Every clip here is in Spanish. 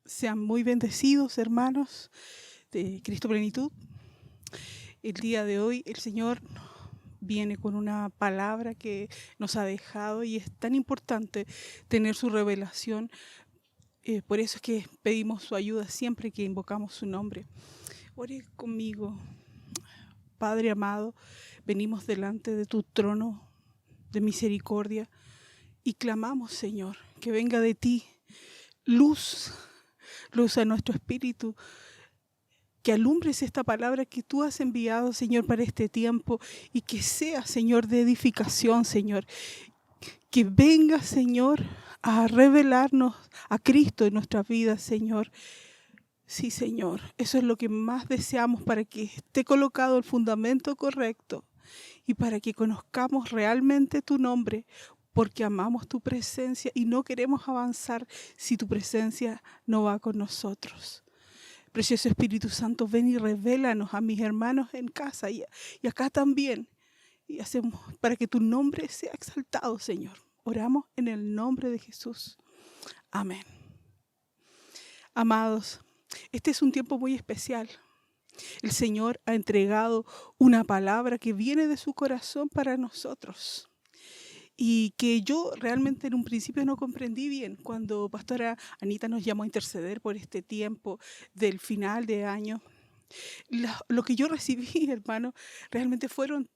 Sean muy bendecidos, hermanos de Cristo Plenitud. El día de hoy el Señor viene con una palabra que nos ha dejado y es tan importante tener su revelación. Por eso es que pedimos su ayuda siempre que invocamos su nombre. Ore conmigo. Padre amado, venimos delante de tu trono de misericordia y clamamos, Señor, que venga de ti luz a nuestro espíritu, que alumbres esta palabra que tú has enviado, Señor, para este tiempo y que sea, Señor, de edificación, Señor. Que venga, Señor, a revelarnos a Cristo en nuestras vidas, Señor. Sí, Señor, eso es lo que más deseamos para que esté colocado el fundamento correcto y para que conozcamos realmente tu nombre, porque amamos tu presencia y no queremos avanzar si tu presencia no va con nosotros. Precioso Espíritu Santo, ven y revélanos a mis hermanos en casa y acá también. Y hacemos para que tu nombre sea exaltado, Señor. Oramos en el nombre de Jesús. Amén. Amados, este es un tiempo muy especial. El Señor ha entregado una palabra que viene de su corazón para nosotros. Y que yo realmente en un principio no comprendí bien cuando Pastora Anita nos llamó a interceder por este tiempo del final de año. Lo que yo recibí, hermano, realmente fueron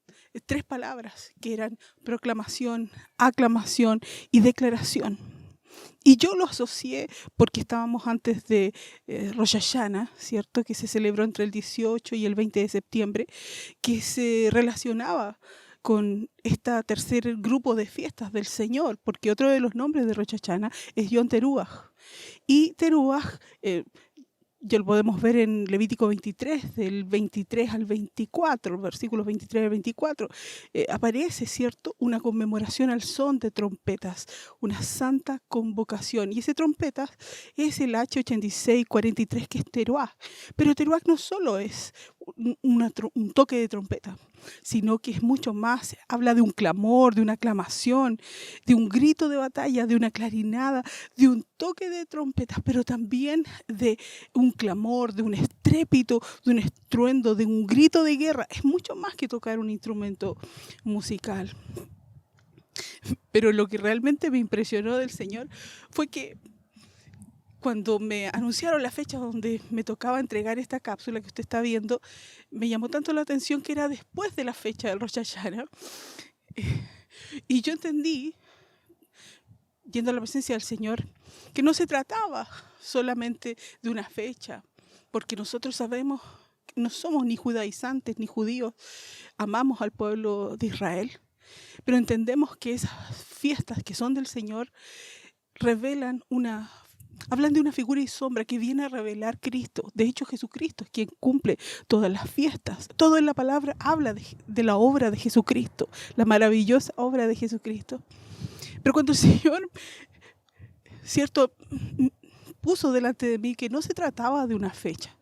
3 palabras que eran proclamación, aclamación y declaración. Y yo lo asocié porque estábamos antes de Rosh Hashanah, ¿cierto? Que se celebró entre el 18 y el 20 de septiembre, que se relacionaba con este tercer grupo de fiestas del Señor, porque otro de los nombres de Rosh Hashanah es Yom Teruah. Y Teruah, ya lo podemos ver en Levítico 23, del 23 al 24, versículos 23 al 24, aparece, ¿cierto?, una conmemoración al son de trompetas, una santa convocación. Y ese trompetas es el H8643, que es Teruah. Pero Teruah no solo es un toque de trompeta, sino que es mucho más. Habla de un clamor, de una aclamación, de un grito de batalla, de una clarinada, de un toque de trompetas, pero también de un clamor, de un estrépito, de un estruendo, de un grito de guerra. Es mucho más que tocar un instrumento musical. Pero lo que realmente me impresionó del Señor fue que cuando me anunciaron la fecha donde me tocaba entregar esta cápsula que usted está viendo, me llamó tanto la atención que era después de la fecha del Rosh Hashanah. Y yo entendí, yendo a la presencia del Señor, que no se trataba solamente de una fecha, porque nosotros sabemos que no somos ni judaizantes ni judíos, amamos al pueblo de Israel, pero entendemos que esas fiestas que son del Señor hablan de una figura y sombra que viene a revelar Cristo. De hecho, Jesucristo es quien cumple todas las fiestas. Todo en la palabra habla de la obra de Jesucristo, la maravillosa obra de Jesucristo. Pero cuando el Señor, cierto, puso delante de mí que no se trataba de una fecha,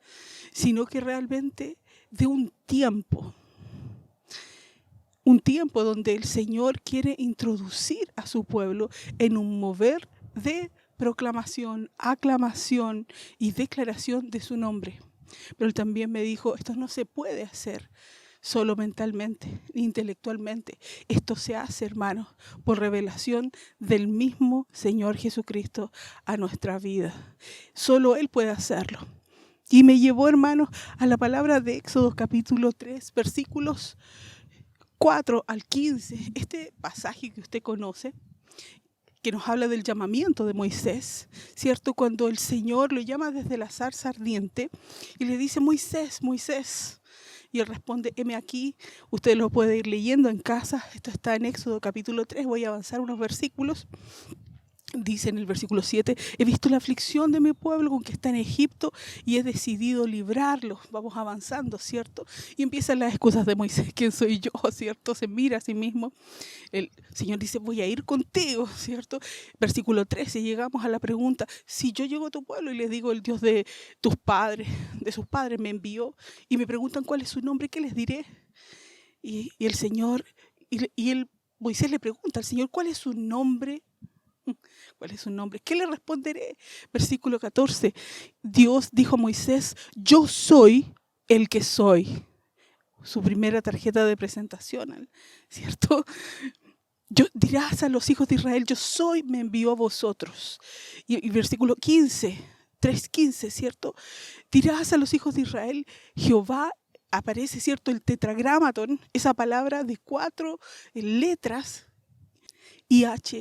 sino que realmente de un tiempo donde el Señor quiere introducir a su pueblo en un mover de proclamación, aclamación y declaración de su nombre. Pero Él también me dijo, esto no se puede hacer solo mentalmente, ni intelectualmente. Esto se hace, hermanos, por revelación del mismo Señor Jesucristo a nuestra vida. Solo Él puede hacerlo. Y me llevó, hermanos, a la palabra de Éxodo capítulo 3, versículos 4 al 15. Este pasaje que usted conoce, que nos habla del llamamiento de Moisés, ¿cierto? Cuando el Señor lo llama desde la zarza ardiente y le dice, Moisés, Moisés. Y él responde, heme aquí. Usted lo puede ir leyendo en casa. Esto está en Éxodo capítulo 3. Voy a avanzar unos versículos. Dice en el versículo 7, he visto la aflicción de mi pueblo con que está en Egipto y he decidido librarlos. Vamos avanzando, ¿cierto? Y empiezan las excusas de Moisés, ¿quién soy yo? ¿Cierto? Se mira a sí mismo. El Señor dice, voy a ir contigo, ¿cierto? Versículo 13, llegamos a la pregunta, si yo llego a tu pueblo y les digo, el Dios de tus padres, de sus padres me envió, y me preguntan cuál es su nombre, ¿qué les diré? Y el Señor, Moisés le pregunta al Señor, ¿cuál es su nombre? ¿Cuál es su nombre? ¿Qué le responderé? Versículo 14. Dios dijo a Moisés, yo soy el que soy. Su primera tarjeta de presentación, ¿cierto? Dirás a los hijos de Israel, yo soy, me envió a vosotros. Y versículo 15, 3:15, ¿cierto? Dirás a los hijos de Israel, Jehová, aparece, ¿cierto? El tetragramaton, esa palabra de 4 letras, IHWH.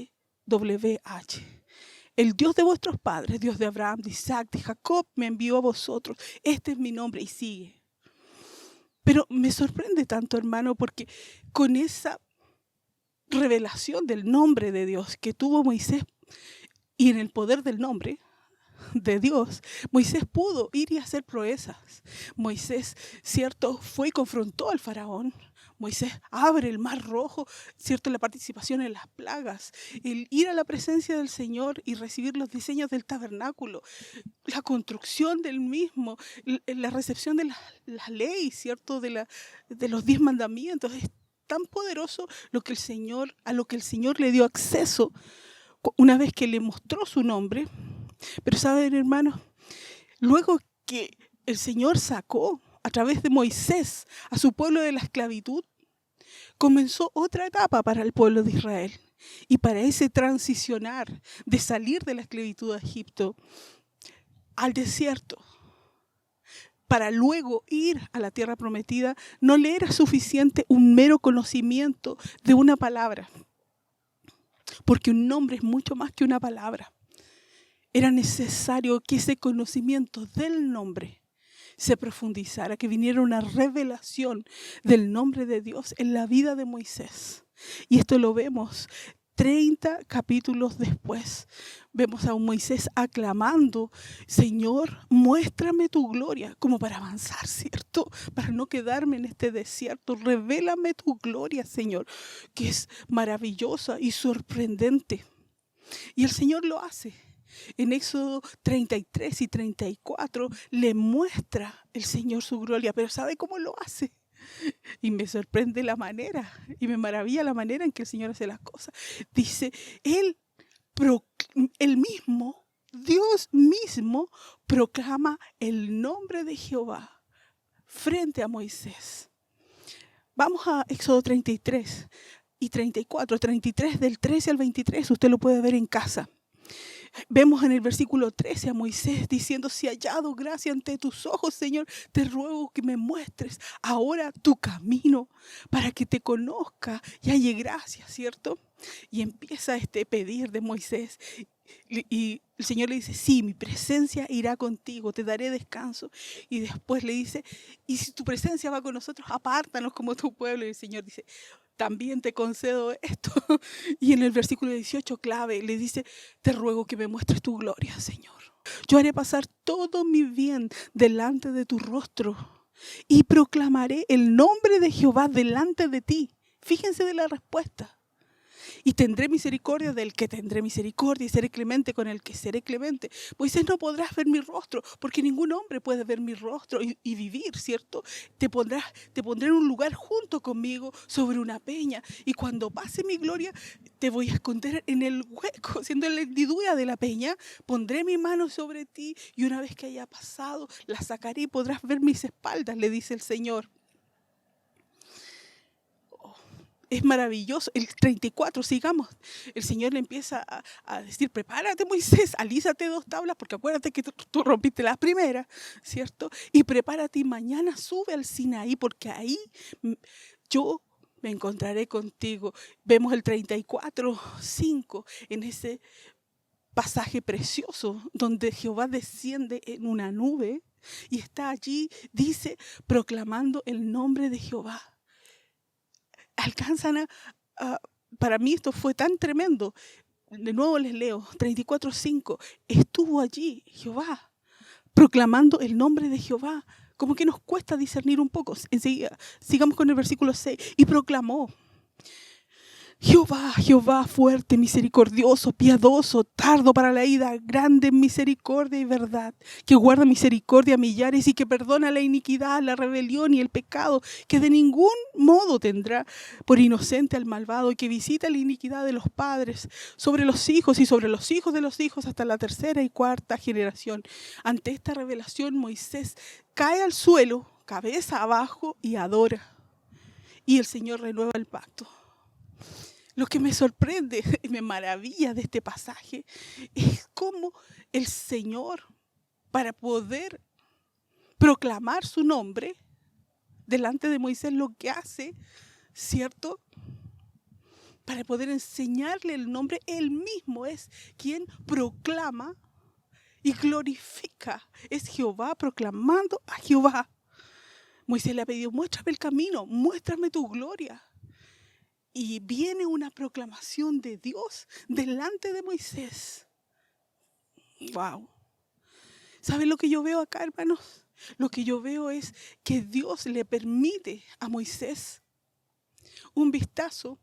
El Dios de vuestros padres, Dios de Abraham, de Isaac, de Jacob, me envió a vosotros. Este es mi nombre, y sigue. Pero me sorprende tanto, hermano, porque con esa revelación del nombre de Dios que tuvo Moisés y en el poder del nombre de Dios, Moisés pudo ir y hacer proezas. Moisés, cierto, fue y confrontó al faraón. Moisés abre el mar rojo, cierto, la participación en las plagas, el ir a la presencia del Señor y recibir los diseños del tabernáculo, la construcción del mismo, la recepción de la ley, cierto, de los 10 mandamientos. Es tan poderoso a lo que el Señor le dio acceso una vez que le mostró su nombre. Pero saben, hermanos, luego que el Señor sacó a través de Moisés a su pueblo de la esclavitud, comenzó otra etapa para el pueblo de Israel. Y para ese transicionar de salir de la esclavitud a Egipto al desierto, para luego ir a la tierra prometida, no le era suficiente un mero conocimiento de una palabra, porque un nombre es mucho más que una palabra. Era necesario que ese conocimiento del nombre se profundizara, que viniera una revelación del nombre de Dios en la vida de Moisés. Y esto lo vemos 30 capítulos después. Vemos a un Moisés aclamando, Señor, muéstrame tu gloria, como para avanzar, ¿cierto? Para no quedarme en este desierto. Revélame tu gloria, Señor, que es maravillosa y sorprendente. Y el Señor lo hace. En Éxodo 33 y 34 le muestra el Señor su gloria, pero ¿sabe cómo lo hace? Y me sorprende la manera, y me maravilla la manera en que el Señor hace las cosas. Dice, Él mismo, Dios mismo, proclama el nombre de Jehová frente a Moisés. Vamos a Éxodo 33 y 34, 33 del 13 al 23, usted lo puede ver en casa. Vemos en el versículo 13 a Moisés diciendo, si hallado gracia ante tus ojos, Señor, te ruego que me muestres ahora tu camino para que te conozca y halle gracia, ¿cierto? Y empieza este pedir de Moisés y el Señor le dice, sí, mi presencia irá contigo, te daré descanso. Y después le dice, y si tu presencia va con nosotros, apártanos como tu pueblo. Y el Señor dice, también te concedo esto. Y en el versículo 18, clave, le dice, te ruego que me muestres tu gloria, Señor. Yo haré pasar todo mi bien delante de tu rostro y proclamaré el nombre de Jehová delante de ti. Fíjense de la respuesta. Y tendré misericordia del que tendré misericordia y seré clemente con el que seré clemente. Moisés, no podrás ver mi rostro, porque ningún hombre puede ver mi rostro y vivir, ¿cierto? Te pondré en un lugar junto conmigo sobre una peña, y cuando pase mi gloria te voy a esconder en el hueco, siendo la hendidura de la peña, pondré mi mano sobre ti y una vez que haya pasado la sacaré y podrás ver mis espaldas, le dice el Señor. Es maravilloso. El 34, sigamos. El Señor le empieza a decir, prepárate, Moisés, alízate 2 tablas, porque acuérdate que tú rompiste las primeras, ¿cierto? Y prepárate y mañana sube al Sinaí, porque ahí yo me encontraré contigo. Vemos el 34:5 en ese pasaje precioso donde Jehová desciende en una nube y está allí, dice, proclamando el nombre de Jehová. Alcanzan para mí esto fue tan tremendo. De nuevo les leo, 34:5. Estuvo allí Jehová, proclamando el nombre de Jehová. Como que nos cuesta discernir un poco. Enseguida, sigamos con el versículo 6. Y proclamó. Jehová, Jehová, fuerte, misericordioso, piadoso, tardo para la ira, grande en misericordia y verdad, que guarda misericordia a millares y que perdona la iniquidad, la rebelión y el pecado, que de ningún modo tendrá por inocente al malvado, y que visita la iniquidad de los padres sobre los hijos y sobre los hijos de los hijos hasta la tercera y cuarta generación. Ante esta revelación, Moisés cae al suelo, cabeza abajo, y adora. Y el Señor renueva el pacto. Lo que me sorprende y me maravilla de este pasaje es cómo el Señor, para poder proclamar su nombre delante de Moisés, lo que hace, ¿cierto? Para poder enseñarle el nombre, él mismo es quien proclama y glorifica. Es Jehová proclamando a Jehová. Moisés le ha pedido, muéstrame el camino, muéstrame tu gloria. Y viene una proclamación de Dios delante de Moisés. ¡Wow! ¿Saben lo que yo veo acá, hermanos? Lo que yo veo es que Dios le permite a Moisés un vistazo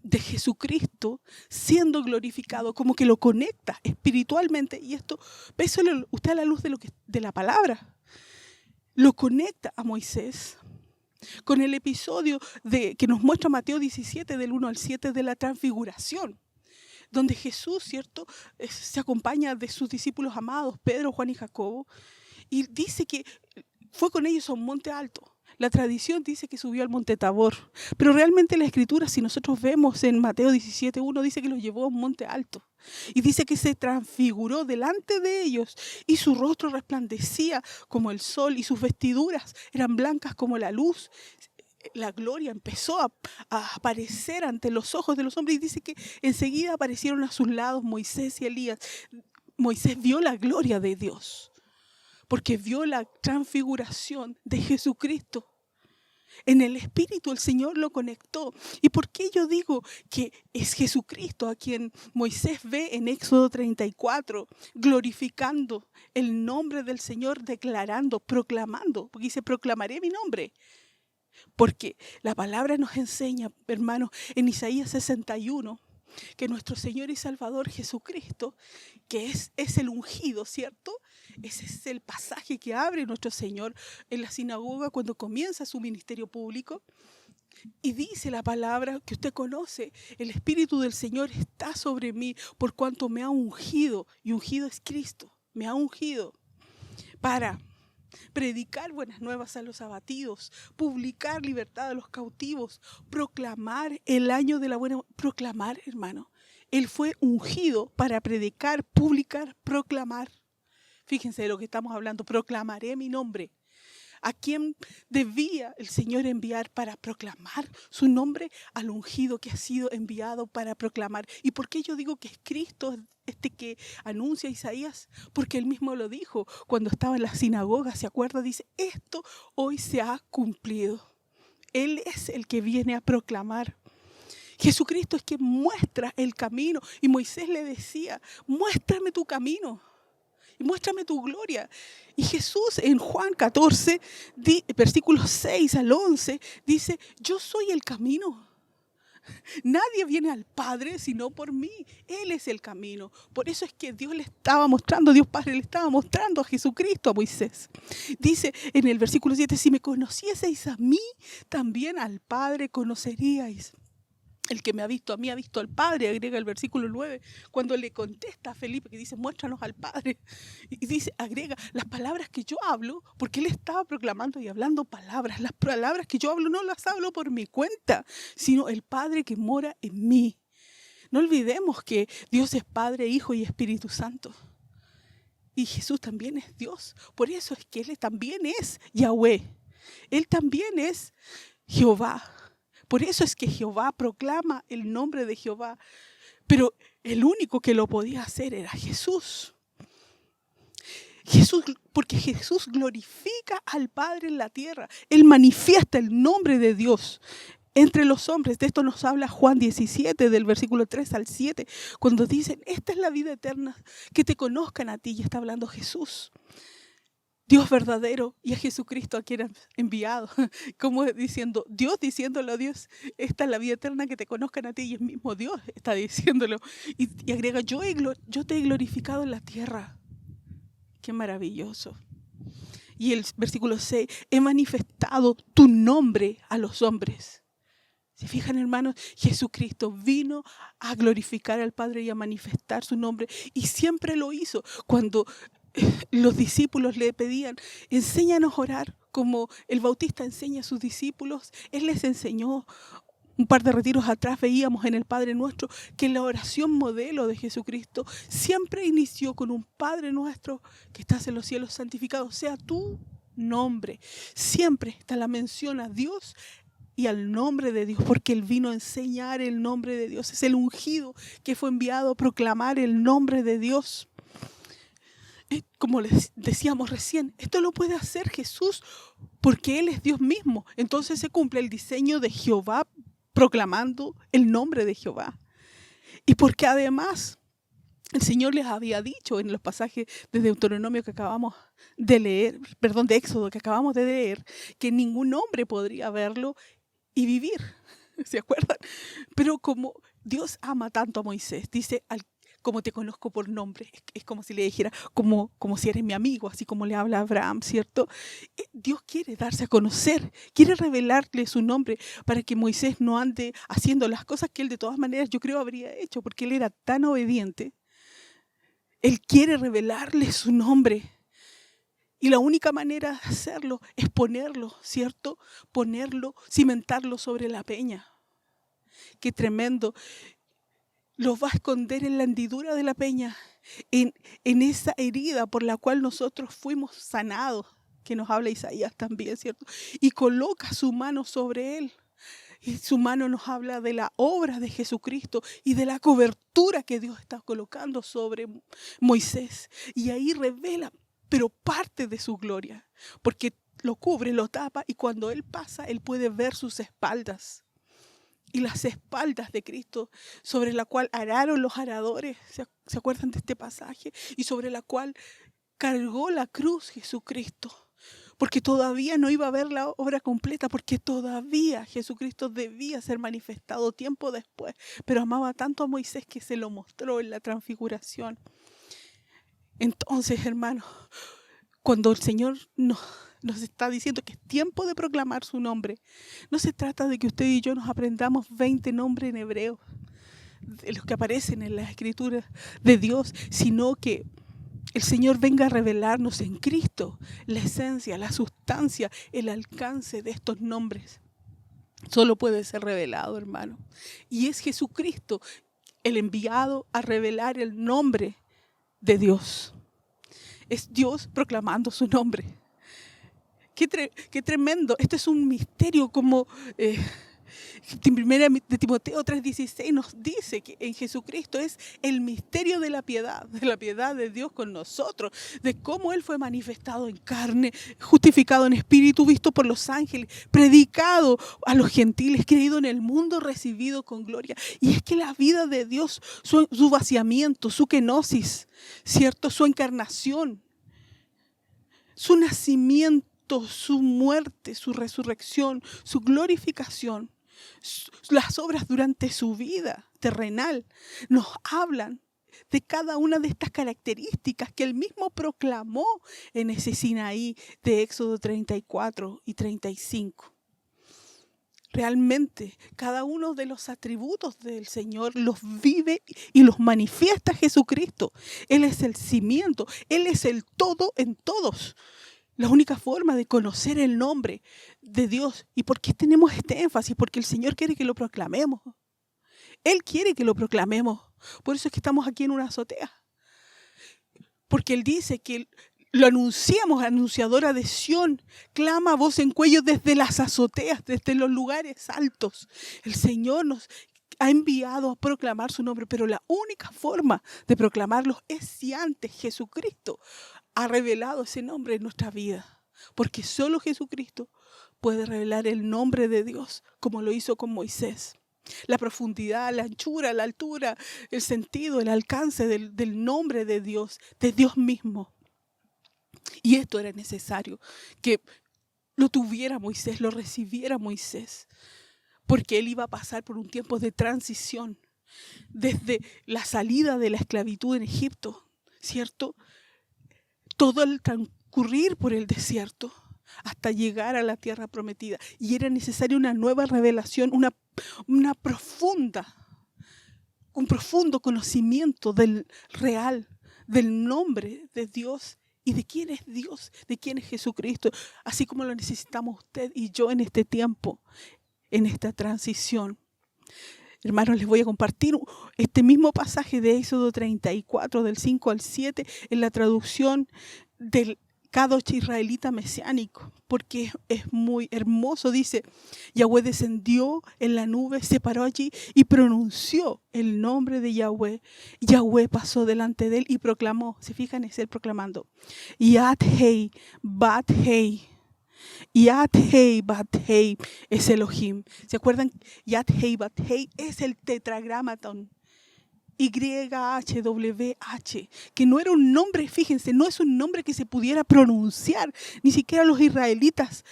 de Jesucristo siendo glorificado, como que lo conecta espiritualmente. Y esto, péselo usted a la luz de la palabra. Lo conecta a Moisés con el episodio que nos muestra Mateo 17, del 1 al 7, de la transfiguración, donde Jesús, ¿cierto?, se acompaña de sus discípulos amados, Pedro, Juan y Jacobo, y dice que fue con ellos a un monte alto. La tradición dice que subió al monte Tabor, pero realmente la escritura, si nosotros vemos en Mateo 17, 1, dice que los llevó a un monte alto. Y dice que se transfiguró delante de ellos y su rostro resplandecía como el sol y sus vestiduras eran blancas como la luz. La gloria empezó a aparecer ante los ojos de los hombres y dice que enseguida aparecieron a sus lados Moisés y Elías. Moisés vio la gloria de Dios porque vio la transfiguración de Jesucristo. En el Espíritu el Señor lo conectó. ¿Y por qué yo digo que es Jesucristo a quien Moisés ve en Éxodo 34, glorificando el nombre del Señor, declarando, proclamando? Porque dice, proclamaré mi nombre. Porque la palabra nos enseña, hermanos, en Isaías 61, que nuestro Señor y Salvador Jesucristo, que es el ungido, ¿cierto? Ese es el pasaje que abre nuestro Señor en la sinagoga cuando comienza su ministerio público. Y dice la palabra que usted conoce, el Espíritu del Señor está sobre mí por cuanto me ha ungido, y ungido es Cristo, me ha ungido para predicar buenas nuevas a los abatidos, publicar libertad a los cautivos, proclamar el año de la buena... Proclamar, hermano. Él fue ungido para predicar, publicar, proclamar. Fíjense de lo que estamos hablando. Proclamaré mi nombre. ¿A quién debía el Señor enviar para proclamar su nombre? Al ungido que ha sido enviado para proclamar. ¿Y por qué yo digo que es Cristo este que anuncia Isaías? Porque él mismo lo dijo cuando estaba en la sinagoga, ¿se acuerda? Dice, esto hoy se ha cumplido. Él es el que viene a proclamar. Jesucristo es quien muestra el camino. Y Moisés le decía, muéstrame tu camino. Y muéstrame tu gloria. Y Jesús en Juan 14, versículos 6 al 11, dice, yo soy el camino. Nadie viene al Padre sino por mí. Él es el camino. Por eso es que Dios Padre le estaba mostrando a Jesucristo a Moisés. Dice en el versículo 7, si me conocieseis a mí, también al Padre conoceríais. El que me ha visto a mí ha visto al Padre, agrega el versículo 9, cuando le contesta a Felipe, que dice, muéstranos al Padre. Y dice, agrega, las palabras que yo hablo, porque él estaba proclamando y hablando palabras. Las palabras que yo hablo no las hablo por mi cuenta, sino el Padre que mora en mí. No olvidemos que Dios es Padre, Hijo y Espíritu Santo. Y Jesús también es Dios. Por eso es que Él también es Yahweh. Él también es Jehová. Por eso es que Jehová proclama el nombre de Jehová. Pero el único que lo podía hacer era Jesús. Porque Jesús glorifica al Padre en la tierra. Él manifiesta el nombre de Dios entre los hombres. De esto nos habla Juan 17, del versículo 3 al 7, cuando dicen, esta es la vida eterna, que te conozcan a ti. Y está hablando Jesús. Dios verdadero y a Jesucristo a quien ha enviado. Como diciendo, Dios diciéndolo a Dios, esta es la vida eterna, que te conozcan a ti, y el mismo Dios está diciéndolo. Y agrega, yo te he glorificado en la tierra. Qué maravilloso. Y el versículo 6, he manifestado tu nombre a los hombres. ¿Se fijan, hermanos? Jesucristo vino a glorificar al Padre y a manifestar su nombre. Y siempre lo hizo. Cuando los discípulos le pedían, enséñanos a orar como el Bautista enseña a sus discípulos, él les enseñó. Un par de retiros atrás veíamos en el Padre Nuestro que la oración modelo de Jesucristo siempre inició con un Padre Nuestro que estás en los cielos, santificado sea tu nombre. Siempre está la mención a Dios y al nombre de Dios, porque Él vino a enseñar el nombre de Dios. Es el ungido que fue enviado a proclamar el nombre de Dios. Como les decíamos recién, esto lo puede hacer Jesús porque Él es Dios mismo. Entonces se cumple el diseño de Jehová proclamando el nombre de Jehová. Y porque además el Señor les había dicho en los pasajes de Deuteronomio que acabamos de leer, perdón, de Éxodo que acabamos de leer, que ningún hombre podría verlo y vivir. ¿Se acuerdan? Pero como Dios ama tanto a Moisés, dice, como te conozco por nombre, es como si le dijera, como si eres mi amigo, así como le habla a Abraham, ¿cierto? Dios quiere darse a conocer, quiere revelarle su nombre para que Moisés no ande haciendo las cosas que él de todas maneras yo creo habría hecho, porque él era tan obediente. Él quiere revelarle su nombre. Y la única manera de hacerlo es ponerlo, ¿cierto? Ponerlo, cimentarlo sobre la peña. Qué tremendo. Lo va a esconder en la hendidura de la peña, en esa herida por la cual nosotros fuimos sanados, que nos habla Isaías también, ¿cierto? Y coloca su mano sobre él. Y su mano nos habla de la obra de Jesucristo y de la cobertura que Dios está colocando sobre Moisés. Y ahí revela, pero parte de su gloria, porque lo cubre, lo tapa, y cuando él pasa, él puede ver sus espaldas. Y las espaldas de Cristo, sobre la cual araron los aradores, ¿se acuerdan de este pasaje? Y sobre la cual cargó la cruz Jesucristo, porque todavía no iba a ver la obra completa, porque todavía Jesucristo debía ser manifestado tiempo después, pero amaba tanto a Moisés que se lo mostró en la transfiguración. Entonces, hermanos, cuando el Señor nos está diciendo que es tiempo de proclamar su nombre, no se trata de que usted y yo nos aprendamos 20 nombres en hebreo, de los que aparecen en las escrituras de Dios, sino que el Señor venga a revelarnos en Cristo la esencia, la sustancia, el alcance de estos nombres. Solo puede ser revelado, hermano. Y es Jesucristo el enviado a revelar el nombre de Dios. Es Dios proclamando su nombre. Qué tremendo. Este es un misterio, como en primera de Timoteo 3:16 nos dice que en Jesucristo es el misterio de la piedad de Dios con nosotros, de cómo Él fue manifestado en carne, justificado en espíritu, visto por los ángeles, predicado a los gentiles, creído en el mundo, recibido con gloria. Y es que la vida de Dios, su vaciamiento, su kenosis, ¿cierto? Su encarnación, su nacimiento, su muerte, su resurrección, su glorificación, las obras durante su vida terrenal, nos hablan de cada una de estas características que Él mismo proclamó en ese Sinaí de Éxodo 34 y 35. Realmente, cada uno de los atributos del Señor los vive y los manifiesta Jesucristo. Él es el cimiento, Él es el todo en todos. La única forma de conocer el nombre de Dios. ¿Y por qué tenemos este énfasis? Porque el Señor quiere que lo proclamemos. Él quiere que lo proclamemos. Por eso es que estamos aquí en una azotea. Porque Él dice que lo anunciamos, anunciadora de Sión. Clama a voz en cuello desde las azoteas, desde los lugares altos. El Señor nos ha enviado a proclamar su nombre, pero la única forma de proclamarlo es si antes Jesucristo ha revelado ese nombre en nuestra vida, porque solo Jesucristo puede revelar el nombre de Dios, como lo hizo con Moisés. La profundidad, la anchura, la altura, el sentido, el alcance del nombre de Dios mismo. Y esto era necesario, que lo tuviera Moisés, lo recibiera Moisés, porque él iba a pasar por un tiempo de transición, desde la salida de la esclavitud en Egipto, ¿cierto? Todo el transcurrir por el desierto hasta llegar a la tierra prometida. Y era necesaria una nueva revelación, un profundo conocimiento del real, del nombre de Dios y de quién es Dios, de quién es Jesucristo, así como lo necesitamos usted y yo en este tiempo, en esta transición. Hermanos, les voy a compartir este mismo pasaje de Éxodo 34, del 5 al 7, en la traducción del Kadosh israelita mesiánico, porque es muy hermoso. Dice: Yahweh descendió en la nube, se paró allí y pronunció el nombre de Yahweh. Yahweh pasó delante de él y proclamó, se fijan, es él proclamando: Yad Hei, Bat Hei. Yad Hei, Bat Hei es Elohim. ¿Se acuerdan? Yad Hei, Bat Hei es el tetragramaton. YHWH, que no era un nombre, fíjense, no es un nombre que se pudiera pronunciar, ni siquiera los israelitas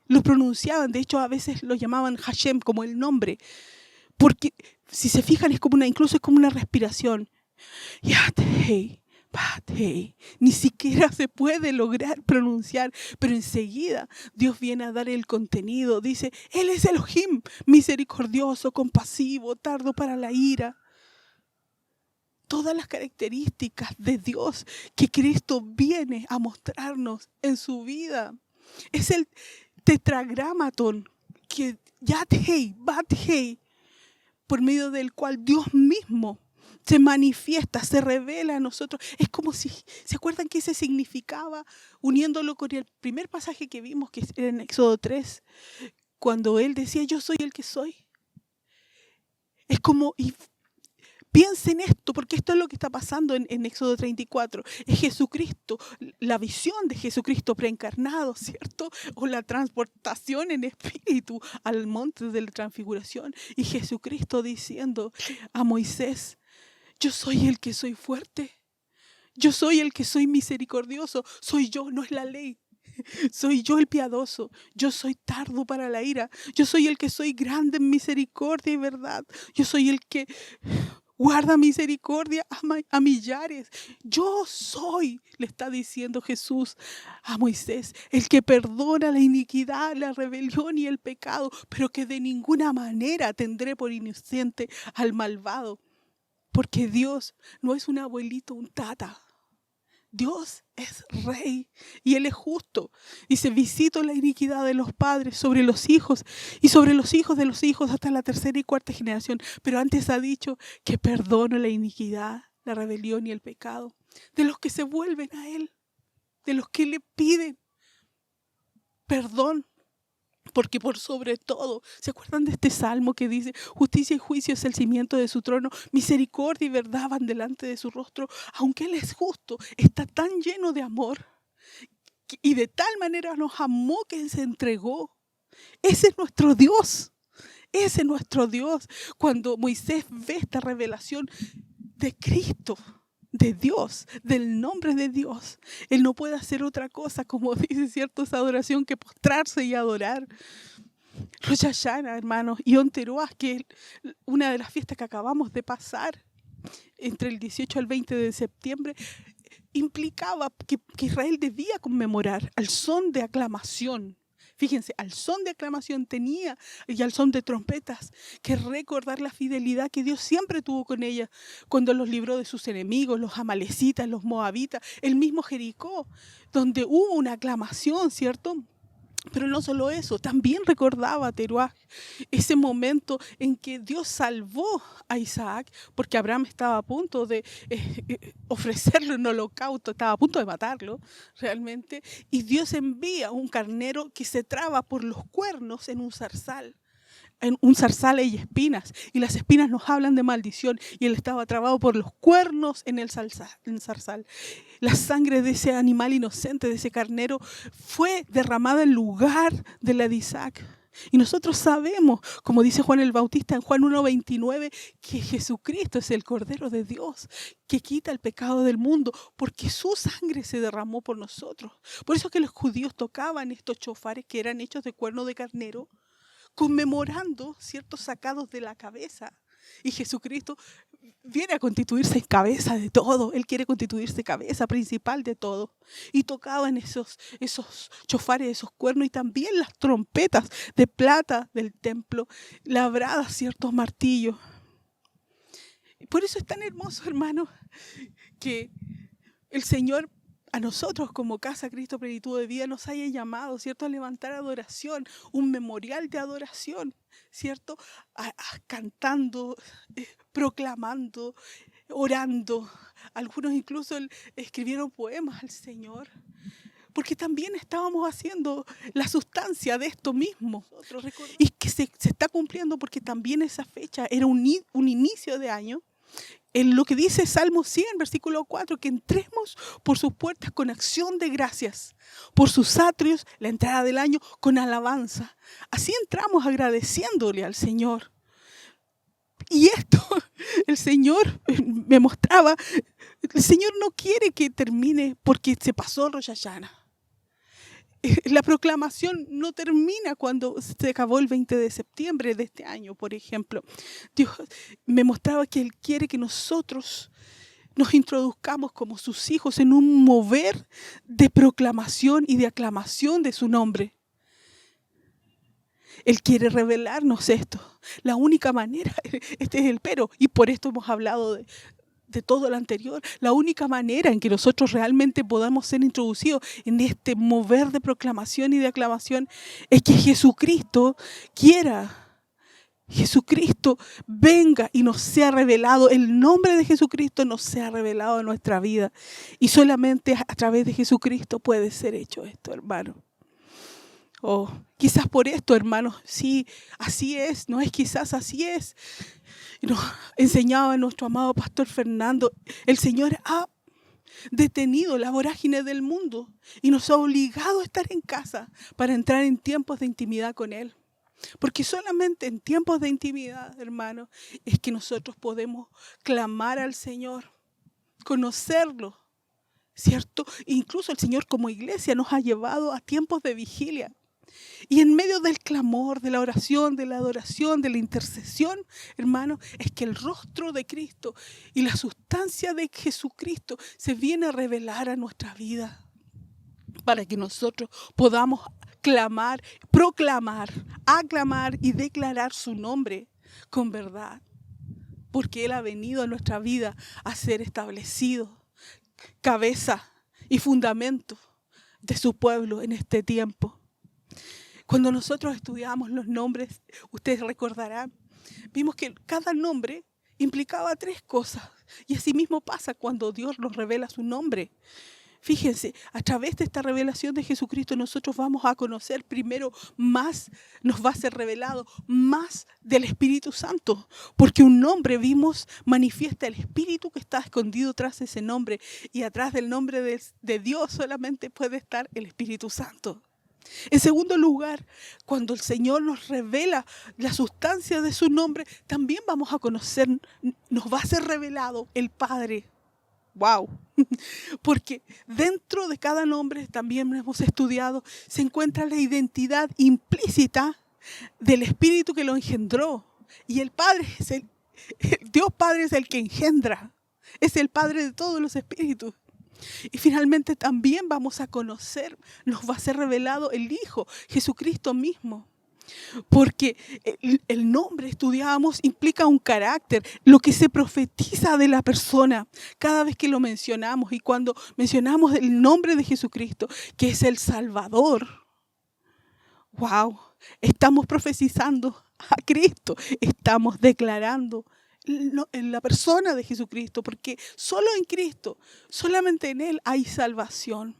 lo pronunciaban. De hecho, a veces lo llamaban Hashem como el nombre, porque si se fijan incluso es como una respiración. Yad Hei, Bat Hei, ni siquiera se puede lograr pronunciar, pero enseguida Dios viene a dar el contenido. Dice: Él es Elohim, misericordioso, compasivo, tardo para la ira. Todas las características de Dios que Cristo viene a mostrarnos en su vida. Es el tetragramaton, que Yad Hei, Bat Hei, por medio del cual Dios mismo se manifiesta, se revela a nosotros. Es como si, ¿se acuerdan qué se significaba? Uniéndolo con el primer pasaje que vimos, que era en Éxodo 3, cuando Él decía: yo soy el que soy. Es como... Piensen esto, porque esto es lo que está pasando en Éxodo 34. Es Jesucristo, la visión de Jesucristo preencarnado, ¿cierto? O la transportación en espíritu al monte de la transfiguración. Y Jesucristo diciendo a Moisés: yo soy el que soy fuerte. Yo soy el que soy misericordioso. Soy yo, no es la ley. Soy yo el piadoso. Yo soy tardo para la ira. Yo soy el que soy grande en misericordia y verdad. Yo soy el que guarda misericordia a millares. Yo soy, le está diciendo Jesús a Moisés, el que perdona la iniquidad, la rebelión y el pecado, pero que de ninguna manera tendré por inocente al malvado. Porque Dios no es un abuelito, un tata. Dios es rey y Él es justo. Dice: visito la iniquidad de los padres sobre los hijos y sobre los hijos de los hijos hasta la tercera y cuarta generación. Pero antes ha dicho que perdono la iniquidad, la rebelión y el pecado de los que se vuelven a Él, de los que le piden perdón. Porque por sobre todo, ¿se acuerdan de este salmo que dice: justicia y juicio es el cimiento de su trono, misericordia y verdad van delante de su rostro? Aunque Él es justo, está tan lleno de amor y de tal manera nos amó que se entregó. Ese es nuestro Dios. Ese es nuestro Dios. Cuando Moisés ve esta revelación de Cristo, de Dios, del nombre de Dios, él no puede hacer otra cosa, como dice, ¿cierto?, esa adoración, que postrarse y adorar. Rosh Hashanah, hermanos, y Yom Teruah, que es una de las fiestas que acabamos de pasar, entre el 18 al 20 de septiembre, implicaba que Israel debía conmemorar al son de aclamación. Fíjense, al son de aclamación tenía, y al son de trompetas, que recordar la fidelidad que Dios siempre tuvo con ella cuando los libró de sus enemigos, los amalecitas, los moabitas, el mismo Jericó, donde hubo una aclamación, ¿cierto? Pero no solo eso, también recordaba Teruah ese momento en que Dios salvó a Isaac, porque Abraham estaba a punto de ofrecerle un holocausto, estaba a punto de matarlo realmente, y Dios envía un carnero que se traba por los cuernos en un zarzal. En un zarzal hay espinas, y las espinas nos hablan de maldición, y él estaba trabado por los cuernos en el zarzal. La sangre de ese animal inocente, de ese carnero, fue derramada en lugar de la de Isaac. Y nosotros sabemos, como dice Juan el Bautista en Juan 1:29, que Jesucristo es el Cordero de Dios, que quita el pecado del mundo, porque su sangre se derramó por nosotros. Por eso que los judíos tocaban estos chofares que eran hechos de cuerno de carnero, conmemorando ciertos sacados de la cabeza. Y Jesucristo viene a constituirse en cabeza de todo. Él quiere constituirse cabeza principal de todo. Y tocaban esos chofares, esos cuernos, y también las trompetas de plata del templo, labradas ciertos martillos. Por eso es tan hermoso, hermano, que el Señor a nosotros como Casa Cristo Plenitud de Vida nos haya llamado, ¿cierto?, a levantar adoración, un memorial de adoración, ¿cierto?, cantando, proclamando, orando. Algunos incluso escribieron poemas al Señor, porque también estábamos haciendo la sustancia de esto mismo. Y que se está cumpliendo, porque también esa fecha era un inicio de año. En lo que dice Salmo 100, versículo 4, que entremos por sus puertas con acción de gracias, por sus atrios, la entrada del año, con alabanza. Así entramos agradeciéndole al Señor. Y esto, el Señor me mostraba, el Señor no quiere que termine porque se pasó Rosh Hashanah. La proclamación no termina cuando se acabó el 20 de septiembre de este año, por ejemplo. Dios me mostraba que Él quiere que nosotros nos introduzcamos como sus hijos en un mover de proclamación y de aclamación de su nombre. Él quiere revelarnos esto. La única manera, este es el pero, y por esto hemos hablado de todo lo anterior, la única manera en que nosotros realmente podamos ser introducidos en este mover de proclamación y de aclamación es que Jesucristo quiera, Jesucristo venga y nos sea revelado, el nombre de Jesucristo nos sea revelado en nuestra vida. Y solamente a través de Jesucristo puede ser hecho esto, hermano. Oh, quizás por esto, hermanos, sí, así es, no es quizás, así es. Nos enseñaba nuestro amado pastor Fernando, el Señor ha detenido la vorágine del mundo y nos ha obligado a estar en casa para entrar en tiempos de intimidad con Él. Porque solamente en tiempos de intimidad, hermano, es que nosotros podemos clamar al Señor, conocerlo, ¿cierto? Incluso el Señor como iglesia nos ha llevado a tiempos de vigilia. Y en medio del clamor, de la oración, de la adoración, de la intercesión, hermano, es que el rostro de Cristo y la sustancia de Jesucristo se viene a revelar a nuestra vida para que nosotros podamos clamar, proclamar, aclamar y declarar su nombre con verdad. Porque Él ha venido a nuestra vida a ser establecido, cabeza y fundamento de su pueblo en este tiempo. Cuando nosotros estudiamos los nombres, ustedes recordarán, vimos que cada nombre implicaba 3 cosas. Y así mismo pasa cuando Dios nos revela su nombre. Fíjense, a través de esta revelación de Jesucristo nosotros vamos a conocer primero más, nos va a ser revelado más del Espíritu Santo. Porque un nombre, vimos, manifiesta el Espíritu que está escondido tras ese nombre. Y atrás del nombre de Dios solamente puede estar el Espíritu Santo. En segundo lugar, cuando el Señor nos revela la sustancia de su nombre, también vamos a conocer, nos va a ser revelado el Padre. ¡Wow! Porque dentro de cada nombre, también hemos estudiado, se encuentra la identidad implícita del Espíritu que lo engendró. Y el Padre Dios Padre es el que engendra, es el Padre de todos los espíritus. Y finalmente también vamos a conocer, nos va a ser revelado el Hijo, Jesucristo mismo. Porque el nombre, estudiábamos, implica un carácter, lo que se profetiza de la persona cada vez que lo mencionamos. Y cuando mencionamos el nombre de Jesucristo, que es el Salvador, wow, estamos profetizando a Cristo, estamos declarando en la persona de Jesucristo, porque solo en Cristo, solamente en Él hay salvación.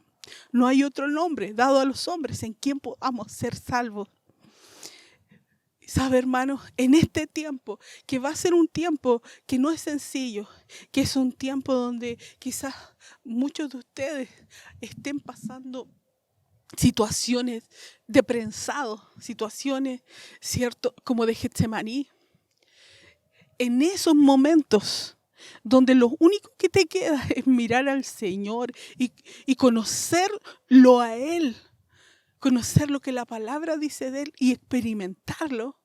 No hay otro nombre dado a los hombres en quien podamos ser salvos. ¿Sabe, hermanos? En este tiempo, que va a ser un tiempo que no es sencillo, que es un tiempo donde quizás muchos de ustedes estén pasando situaciones de prensado, situaciones, ¿cierto?, como de Getsemaní. En esos momentos donde lo único que te queda es mirar al Señor y conocerlo a Él, conocer lo que la palabra dice de Él y experimentarlo,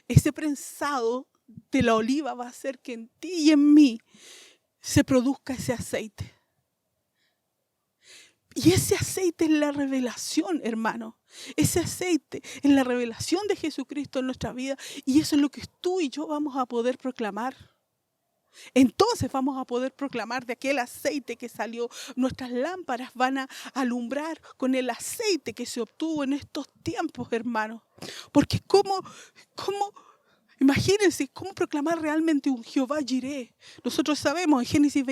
ese prensado de la oliva va a hacer que en ti y en mí se produzca ese aceite. Y ese aceite es la revelación, hermano. Ese aceite es la revelación de Jesucristo en nuestra vida. Y eso es lo que tú y yo vamos a poder proclamar. Entonces vamos a poder proclamar de aquel aceite que salió. Nuestras lámparas van a alumbrar con el aceite que se obtuvo en estos tiempos, hermano. Porque imagínense, ¿cómo proclamar realmente un Jehová Jireh? Nosotros sabemos en Génesis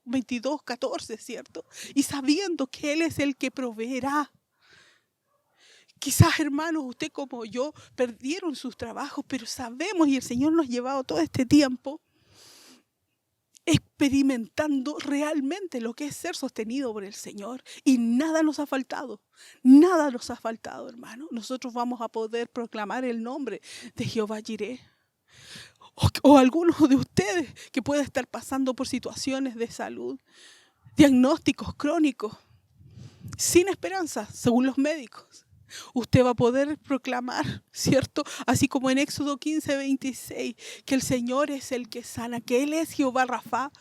22, 14, ¿cierto? Y sabiendo que Él es el que proveerá. Quizás, hermanos, usted como yo perdieron sus trabajos, pero sabemos y el Señor nos ha llevado todo este tiempo experimentando realmente lo que es ser sostenido por el Señor. Y nada nos ha faltado. Nada nos ha faltado, hermano. Nosotros vamos a poder proclamar el nombre de Jehová Jireh. O algunos de ustedes que pueden estar pasando por situaciones de salud, diagnósticos crónicos, sin esperanza, según los médicos. Usted va a poder proclamar, ¿cierto? Así como en Éxodo 15, 26, que el Señor es el que sana, que Él es Jehová Rafa.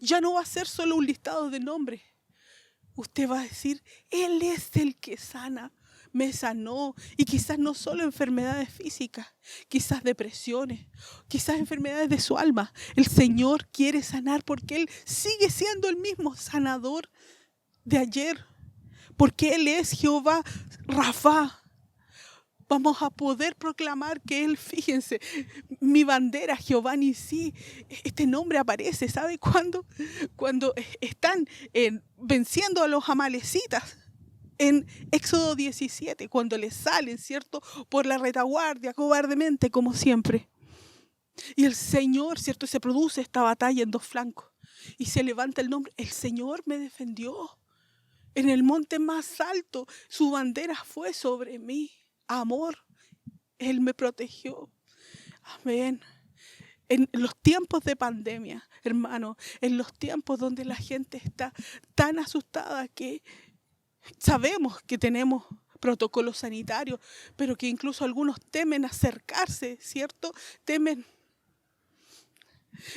Ya no va a ser solo un listado de nombres. Usted va a decir, Él es el que sana, me sanó. Y quizás no solo enfermedades físicas, quizás depresiones, quizás enfermedades de su alma. El Señor quiere sanar porque Él sigue siendo el mismo sanador de ayer. Porque Él es Jehová Rafa. Vamos a poder proclamar que Él, fíjense, mi bandera, Jehová Nisí, este nombre aparece, ¿sabe cuándo? Cuando están venciendo a los amalecitas. En Éxodo 17, cuando les salen, ¿cierto?, por la retaguardia, cobardemente, como siempre. Y el Señor, ¿cierto?, se produce esta batalla en dos flancos. Y se levanta el nombre, el Señor me defendió. En el monte más alto, su bandera fue sobre mí. Amor, Él me protegió. Amén. En los tiempos de pandemia, hermano, en los tiempos donde la gente está tan asustada que sabemos que tenemos protocolos sanitarios, pero que incluso algunos temen acercarse, ¿cierto? Temen.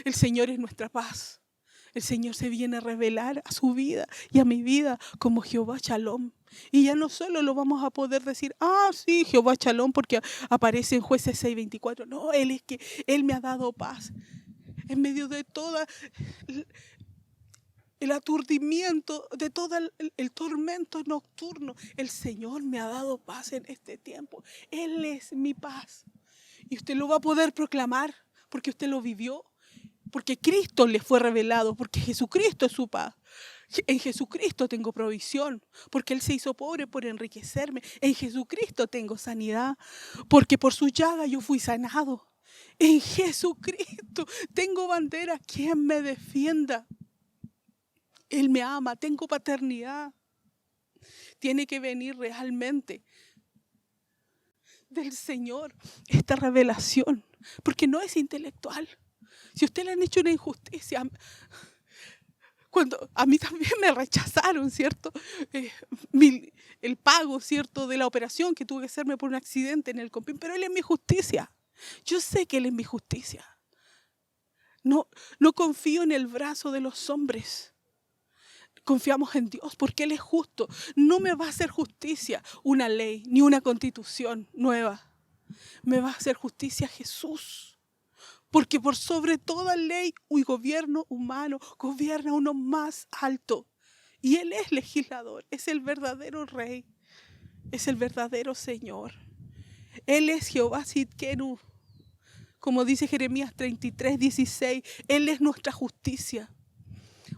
El Señor es nuestra paz. El Señor se viene a revelar a su vida y a mi vida como Jehová Shalom. Y ya no solo lo vamos a poder decir, sí, Jehová Shalom, porque aparece en Jueces 6:24. No, Él es que Él me ha dado paz. En medio de todo el aturdimiento, de todo el tormento nocturno, el Señor me ha dado paz en este tiempo. Él es mi paz. Y usted lo va a poder proclamar porque usted lo vivió. Porque Cristo le fue revelado, porque Jesucristo es su paz. En Jesucristo tengo provisión, porque Él se hizo pobre por enriquecerme. En Jesucristo tengo sanidad, porque por su llaga yo fui sanado. En Jesucristo tengo bandera, quien me defienda. Él me ama, tengo paternidad. Tiene que venir realmente del Señor esta revelación, porque no es intelectual. Si a usted le han hecho una injusticia, cuando a mí también me rechazaron, ¿cierto? El pago, ¿cierto?, de la operación que tuve que hacerme por un accidente en el Compín, pero Él es mi justicia. Yo sé que Él es mi justicia. No confío en el brazo de los hombres. Confiamos en Dios porque Él es justo. No me va a hacer justicia una ley ni una constitución nueva. Me va a hacer justicia Jesús. Porque por sobre toda ley y gobierno humano gobierna uno más alto. Y Él es legislador, es el verdadero rey, es el verdadero Señor. Él es Jehová Sidkenu, como dice Jeremías 33, 16. Él es nuestra justicia.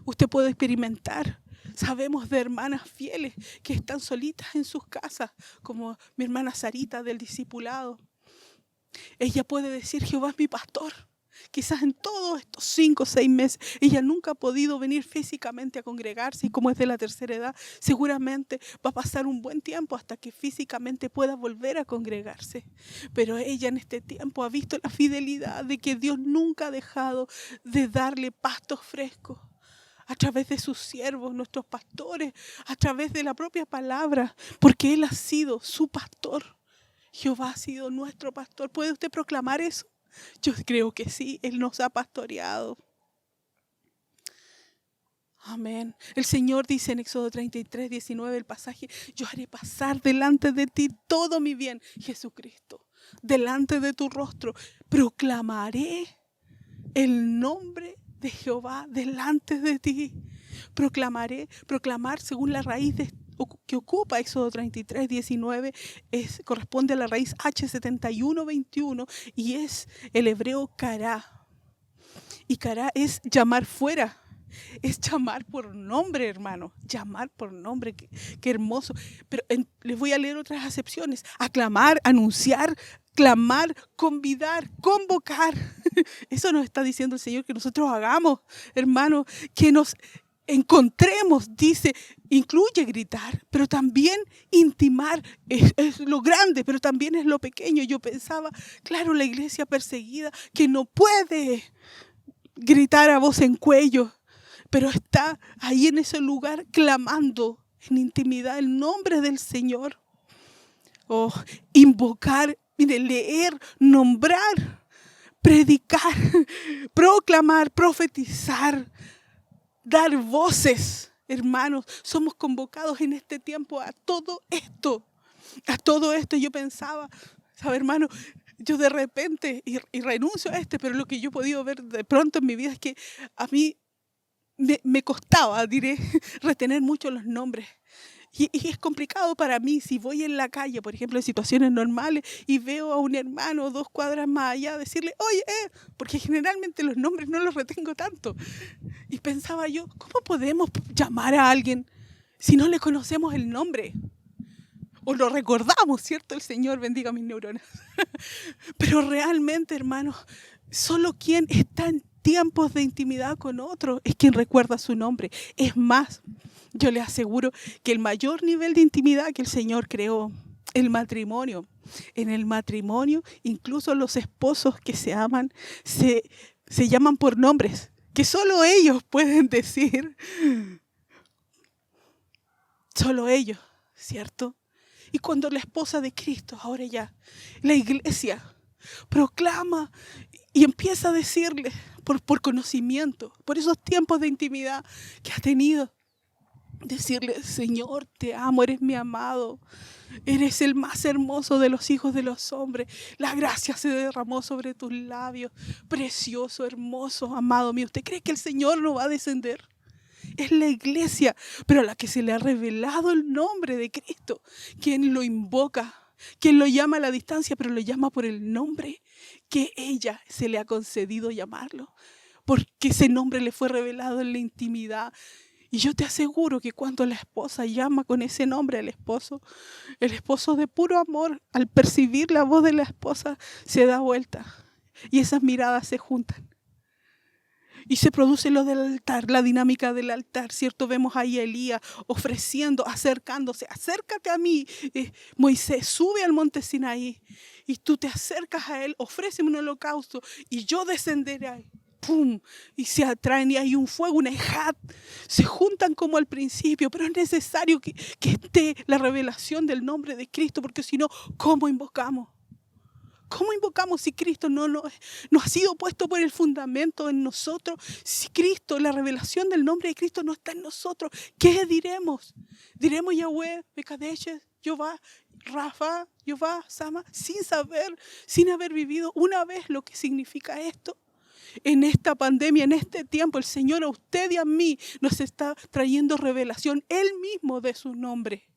Usted puede experimentar. Sabemos de hermanas fieles que están solitas en sus casas, como mi hermana Sarita del discipulado. Ella puede decir, Jehová es mi pastor. Quizás en todos estos 5 o 6 meses, ella nunca ha podido venir físicamente a congregarse y como es de la tercera edad, seguramente va a pasar un buen tiempo hasta que físicamente pueda volver a congregarse. Pero ella en este tiempo ha visto la fidelidad de que Dios nunca ha dejado de darle pastos frescos a través de sus siervos, nuestros pastores, a través de la propia palabra, porque Él ha sido su pastor. Jehová ha sido nuestro pastor. ¿Puede usted proclamar eso? Yo creo que sí, Él nos ha pastoreado. Amén. El Señor dice en Éxodo 33, 19, el pasaje: yo haré pasar delante de ti todo mi bien, Jesucristo, delante de tu rostro. Proclamaré el nombre de Jehová delante de ti. Proclamar según la raíz que ocupa Éxodo 33, 19, corresponde a la raíz H71, 21 y es el hebreo kará. Y kará es llamar fuera. Es llamar por nombre, hermano. Llamar por nombre, qué hermoso. Pero les voy a leer otras acepciones. Aclamar, anunciar, clamar, convidar, convocar. Eso nos está diciendo el Señor que nosotros hagamos, hermano, que nos encontremos, dice, incluye gritar, pero también intimar, es lo grande, pero también es lo pequeño. Yo pensaba, claro, la iglesia perseguida que no puede gritar a voz en cuello, pero está ahí en ese lugar clamando en intimidad el nombre del Señor. Oh, invocar, mire, leer, nombrar, predicar, proclamar, profetizar, dar voces. Hermanos, somos convocados en este tiempo a todo esto. A todo esto. Yo pensaba, ¿sabe, hermano? Yo de repente, y renuncio a pero lo que yo he podido ver de pronto en mi vida es que a mí me costaba, diré, retener mucho los nombres. Y es complicado para mí si voy en la calle, por ejemplo, en situaciones normales, y veo a un hermano 2 cuadras más allá, decirle, oye, porque generalmente los nombres no los retengo tanto. Y pensaba yo, ¿cómo podemos llamar a alguien si no le conocemos el nombre? O lo recordamos, ¿cierto? El Señor bendiga mis neuronas. Pero realmente, hermanos, solo quien está en tiempos de intimidad con otro es quien recuerda su nombre. Es más, yo le aseguro que el mayor nivel de intimidad que el Señor creó, el matrimonio. En el matrimonio, incluso los esposos que se aman, se llaman por nombres que solo ellos pueden decir. Solo ellos, ¿cierto? Y cuando la esposa de Cristo, ahora ya, la iglesia proclama y empieza a decirle por conocimiento, por esos tiempos de intimidad que ha tenido, decirle, Señor, te amo, eres mi amado, eres el más hermoso de los hijos de los hombres, la gracia se derramó sobre tus labios, precioso, hermoso, amado mío. ¿Usted cree que el Señor no va a descender? Es la iglesia, pero a la que se le ha revelado el nombre de Cristo, quien lo invoca, quien lo llama a la distancia, pero lo llama por el nombre que ella se le ha concedido llamarlo, porque ese nombre le fue revelado en la intimidad. Y yo te aseguro que cuando la esposa llama con ese nombre al esposo, el esposo de puro amor, al percibir la voz de la esposa, se da vuelta y esas miradas se juntan. Y se produce lo del altar, la dinámica del altar, ¿cierto? Vemos ahí a Elías ofreciendo, acercándose. Acércate a mí, Moisés, sube al monte Sinaí. Y tú te acercas a él, ofréceme un holocausto y yo descenderé. ¡Pum! Y se atraen y hay un fuego, una ejad. Se juntan como al principio, pero es necesario que esté la revelación del nombre de Cristo, porque si no, ¿cómo invocamos? ¿Cómo invocamos si Cristo no ha sido puesto por el fundamento en nosotros? Si Cristo, la revelación del nombre de Cristo no está en nosotros, ¿qué diremos? ¿Diremos Yahweh, Mekadesh, Jehová, Rafa, Jehová, Sama, sin saber, sin haber vivido una vez lo que significa esto? En esta pandemia, en este tiempo, el Señor a usted y a mí nos está trayendo revelación Él mismo de su nombre,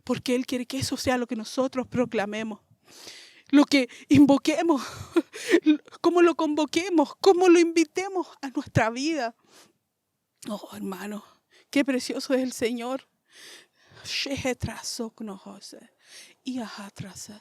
porque Él quiere que eso sea lo que nosotros proclamemos. Lo que invoquemos, cómo lo convoquemos, cómo lo invitemos a nuestra vida. Oh, hermano, qué precioso es el Señor. Y atrás.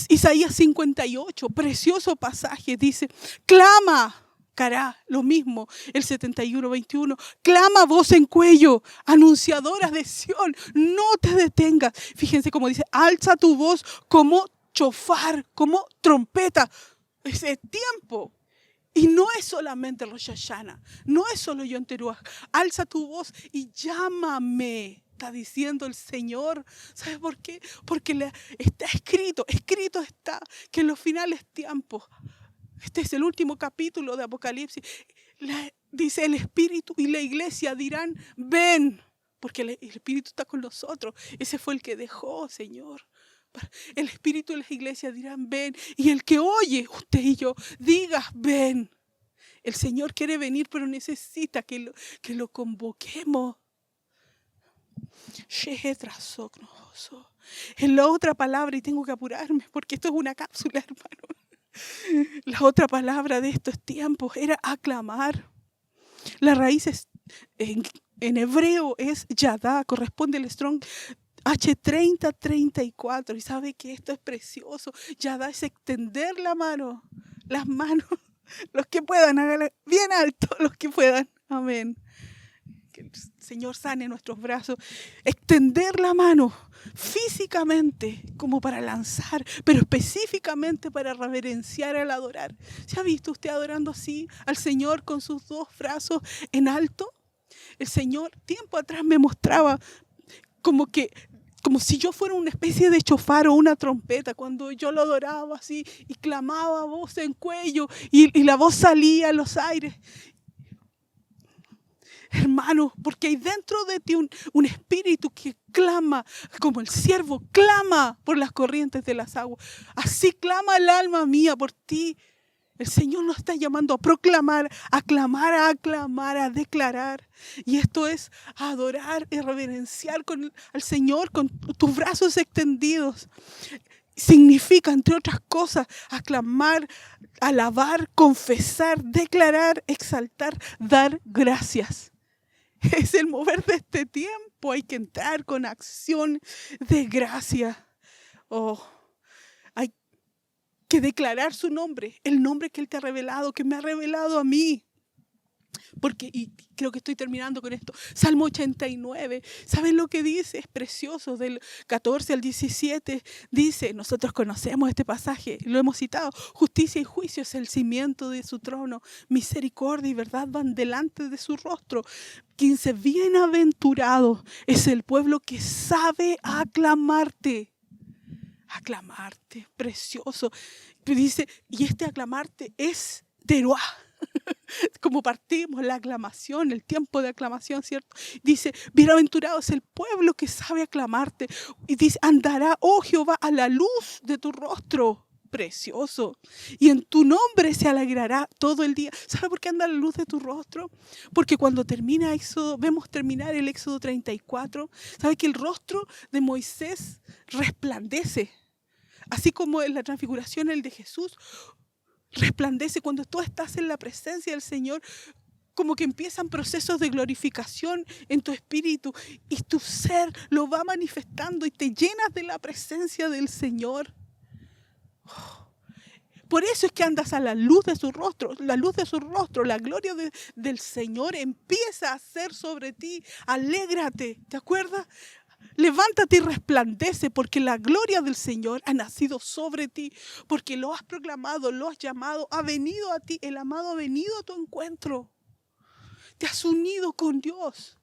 Isaías 58, precioso pasaje, dice, clama. Cará, lo mismo, el 71:21, clama voz en cuello, anunciadoras de Sión, no te detengas. Fíjense cómo dice, alza tu voz como chofar, como trompeta. Ese tiempo. Y no es solamente Rosh Hashanah, no es solo Yom Teruah. Alza tu voz y llámame, está diciendo el Señor. ¿Sabes por qué? Porque está escrito está que en los finales tiempos, este es el último capítulo de Apocalipsis, dice el Espíritu y la iglesia dirán, ven, porque el Espíritu está con nosotros. Ese fue el que dejó, Señor. El Espíritu y las iglesias dirán, ven. Y el que oye, usted y yo, diga, ven. El Señor quiere venir, pero necesita que lo convoquemos. En la otra palabra, y tengo que apurarme, porque esto es una cápsula, hermano. La otra palabra de estos tiempos era aclamar. La raíz en hebreo es yadá, corresponde al Strong H3034. Y sabe que esto es precioso. Yadá es extender la mano, las manos. Los que puedan, háganle bien alto, los que puedan. Amén. Que el Señor sane nuestros brazos. Extender la mano físicamente como para lanzar, pero específicamente para reverenciar al adorar. ¿Se ha visto usted adorando así al Señor con sus dos brazos en alto? El Señor tiempo atrás me mostraba como si yo fuera una especie de chofar o una trompeta, cuando yo lo adoraba así y clamaba voz en cuello y la voz salía a los aires. Hermano, porque hay dentro de ti un espíritu que clama, como el siervo clama por las corrientes de las aguas. Así clama el alma mía por ti. El Señor nos está llamando a proclamar, a clamar, a aclamar, a declarar. Y esto es adorar y reverenciar al Señor con tus brazos extendidos. Significa, entre otras cosas, aclamar, alabar, confesar, declarar, exaltar, dar gracias. Es el mover de este tiempo. Hay que entrar con acción de gracia. Hay que declarar su nombre, el nombre que Él te ha revelado, que me ha revelado a mí. Porque, y creo que estoy terminando con esto, Salmo 89, ¿saben lo que dice? Es precioso, del 14 al 17, dice, nosotros conocemos este pasaje, lo hemos citado, justicia y juicio es el cimiento de su trono, misericordia y verdad van delante de su rostro. 15, bienaventurado es el pueblo que sabe aclamarte. Aclamarte, precioso. Dice, y este aclamarte es teruah. Como partimos la aclamación, el tiempo de aclamación, ¿cierto? Dice, bienaventurado es el pueblo que sabe aclamarte. Y dice, andará, oh Jehová, a la luz de tu rostro. Precioso. Y en tu nombre se alegrará todo el día. ¿Sabe por qué anda a la luz de tu rostro? Porque cuando termina Éxodo, vemos terminar el Éxodo 34. ¿Sabe que el rostro de Moisés resplandece? Así como en la transfiguración el de Jesús resplandece cuando tú estás en la presencia del Señor, como que empiezan procesos de glorificación en tu espíritu y tu ser lo va manifestando y te llenas de la presencia del Señor. Por eso es que andas a la luz de su rostro, la luz de su rostro, la gloria del Señor empieza a ser sobre ti. Alégrate, ¿te acuerdas? Levántate y resplandece porque la gloria del Señor ha nacido sobre ti, porque lo has proclamado, lo has llamado, ha venido a ti, el amado ha venido a tu encuentro. Te has unido con Dios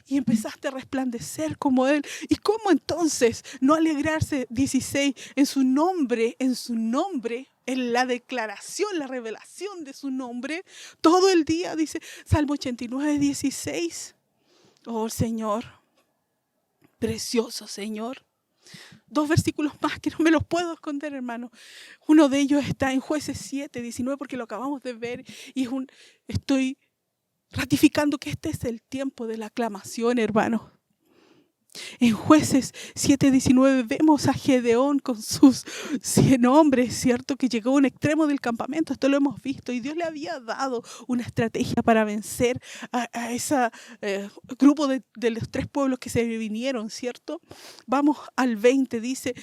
y empezaste a resplandecer como Él. ¿Y cómo entonces no alegrarse, 16, en su nombre, en la declaración, la revelación de su nombre, todo el día, dice Salmo 89, 16. Oh Señor, precioso Señor. 2 versículos más que no me los puedo esconder, hermano. Uno de ellos está en Jueces 7, 19, porque lo acabamos de ver y estoy ratificando que este es el tiempo de la aclamación, hermano. En Jueces 7:19 vemos a Gedeón con sus 100 hombres, ¿cierto? Que llegó a un extremo del campamento, esto lo hemos visto, y Dios le había dado una estrategia para vencer a ese grupo de los 3 pueblos que se vinieron, ¿cierto? Vamos al 20, dice,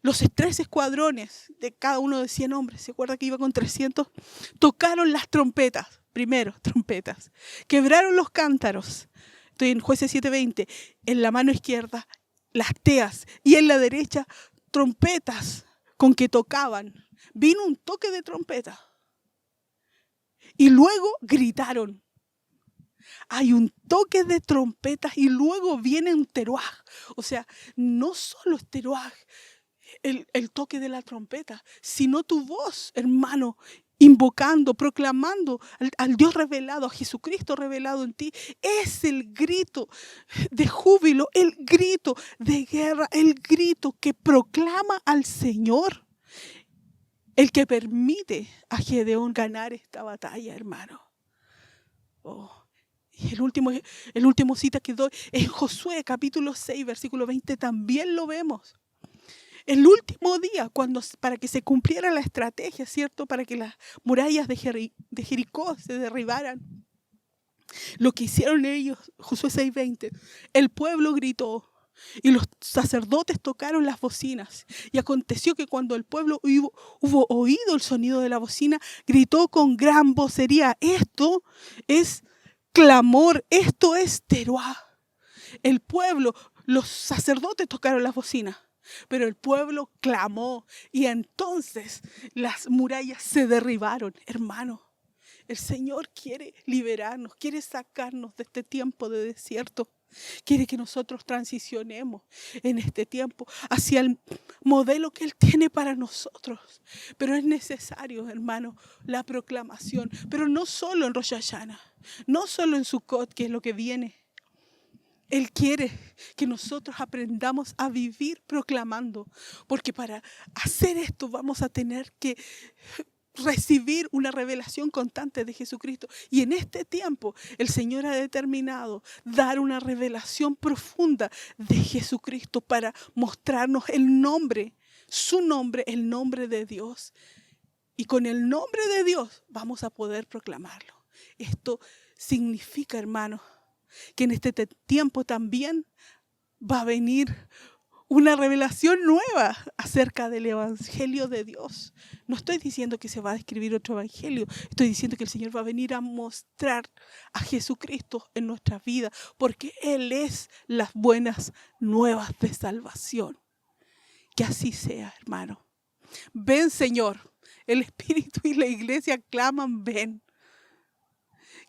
los 3 escuadrones de cada uno de 100 hombres, ¿se acuerda que iba con 300? Tocaron las trompetas, primero trompetas, quebraron los cántaros. Estoy en Jueces 7:20, en la mano izquierda las teas y en la derecha trompetas con que tocaban. Vino un toque de trompeta y luego gritaron. Hay un toque de trompetas y luego viene un teruaj. O sea, no solo es teruaj el toque de la trompeta, sino tu voz, hermano, invocando, proclamando al Dios revelado, a Jesucristo revelado en ti. Es el grito de júbilo, el grito de guerra, el grito que proclama al Señor, el que permite a Gedeón ganar esta batalla, hermano. Oh. Y el último cita que doy es Josué capítulo 6, versículo 20, también lo vemos. El último día, para que se cumpliera la estrategia, ¿cierto? Para que las murallas de Jericó se derribaran. Lo que hicieron ellos, Josué 6:20, el pueblo gritó y los sacerdotes tocaron las bocinas. Y aconteció que cuando el pueblo hubo oído el sonido de la bocina, gritó con gran vocería. Esto es clamor, esto es teruá. El pueblo, los sacerdotes tocaron las bocinas. Pero el pueblo clamó y entonces las murallas se derribaron, hermano. El Señor quiere liberarnos, quiere sacarnos de este tiempo de desierto. Quiere que nosotros transicionemos en este tiempo hacia el modelo que Él tiene para nosotros. Pero es necesario, hermano, la proclamación. Pero no solo en Rosh Hashanah, no solo en Sukkot, que es lo que viene. Él quiere que nosotros aprendamos a vivir proclamando, porque para hacer esto vamos a tener que recibir una revelación constante de Jesucristo. Y en este tiempo el Señor ha determinado dar una revelación profunda de Jesucristo para mostrarnos el nombre, su nombre, el nombre de Dios. Y con el nombre de Dios vamos a poder proclamarlo. Esto significa, hermano, que en este tiempo también va a venir una revelación nueva acerca del evangelio de Dios. No estoy diciendo que se va a escribir otro evangelio, estoy diciendo que el Señor va a venir a mostrar a Jesucristo en nuestra vida, porque Él es las buenas nuevas de salvación. Que así sea, hermano. Ven, Señor. El Espíritu y la iglesia claman, ven.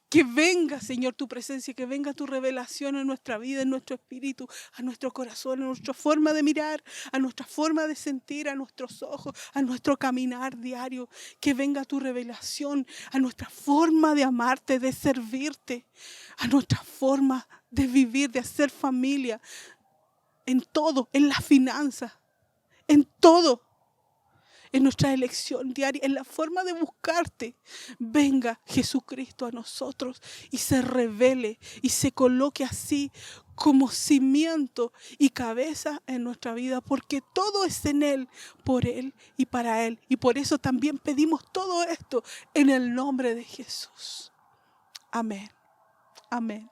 Que venga, Señor, tu presencia, que venga tu revelación en nuestra vida, en nuestro espíritu, a nuestro corazón, a nuestra forma de mirar, a nuestra forma de sentir, a nuestros ojos, a nuestro caminar diario. Que venga tu revelación a nuestra forma de amarte, de servirte, a nuestra forma de vivir, de hacer familia, en todo, en las finanzas, en todo. En nuestra elección diaria, en la forma de buscarte, venga Jesucristo a nosotros y se revele y se coloque así como cimiento y cabeza en nuestra vida, porque todo es en Él, por Él y para Él. Y por eso también pedimos todo esto en el nombre de Jesús. Amén. Amén.